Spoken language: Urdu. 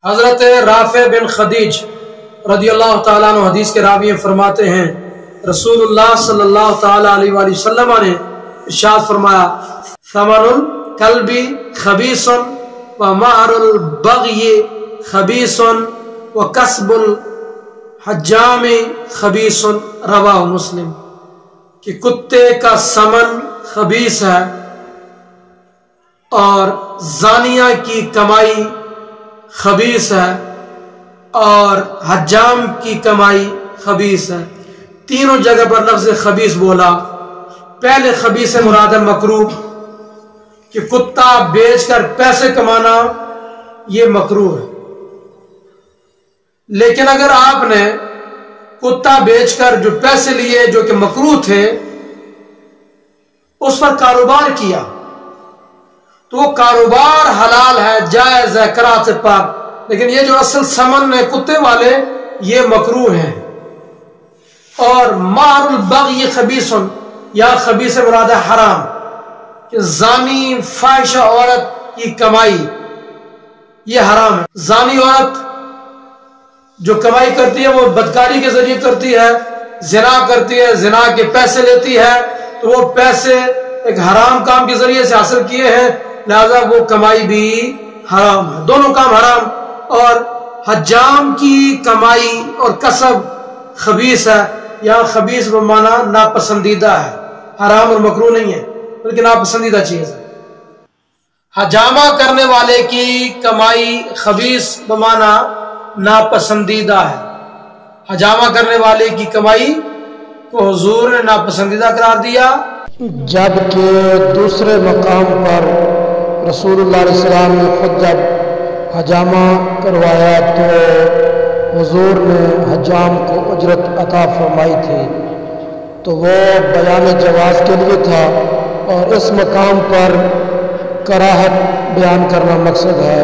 حضرت رافع بن خدیج رضی اللہ تعالیٰ عنہ حدیث کے راوی فرماتے ہیں رسول اللہ صلی اللہ تعالیٰ علیہ وآلہ وسلم نے ارشاد فرمایا ثمن الکلب خبیث ومہر البغی خبیث وکسب الحجام خبیث رواہ مسلم، کہ کتے کا سمن خبیث ہے اور زانیہ کی کمائی خبیث ہے اور حجام کی کمائی خبیث ہے۔ تینوں جگہ پر لفظ خبیث بولا۔ پہلے خبیث سے مراد ہے مکروہ، کہ کتا بیچ کر پیسے کمانا یہ مکروہ ہے، لیکن اگر آپ نے کتا بیچ کر جو پیسے لیے جو کہ مکروہ تھے اس پر کاروبار کیا تو وہ کاروبار حلال ہے، جائز ہے، کراہت سے پاک، لیکن یہ جو اصل سمن ہے کتے والے یہ مکروہ ہیں۔ اور مہر البغی خبیث، یا خبیث مراد ہے حرام، کہ زانی فاحشہ عورت کی کمائی یہ حرام ہے۔ زانی عورت جو کمائی کرتی ہے وہ بدکاری کے ذریعے کرتی ہے، زنا کرتی ہے، زنا کے پیسے لیتی ہے، تو وہ پیسے ایک حرام کام کے ذریعے سے حاصل کیے ہیں، لہذا وہ کمائی بھی حرام ہے، دونوں کام حرام۔ اور حجام کی کمائی اور کسب خبیث ہے، یہاں خبیث بمعنی ناپسندیدہ ہے، حرام اور مکروہ نہیں ہے بلکہ ناپسندیدہ چیز ہے۔ حجامہ کرنے والے کی کمائی خبیث بمعنی ناپسندیدہ ہے، حجامہ کرنے والے کی کمائی کو حضور نے ناپسندیدہ قرار دیا۔ جبکہ دوسرے مقام پر رسول اللہ علیہ السلام نے خود جب حجامہ کروایا تو حضور نے حجام کو اجرت عطا فرمائی تھی، تو وہ بیان جواز کے لیے تھا، اور اس مقام پر کراہت بیان کرنا مقصد ہے۔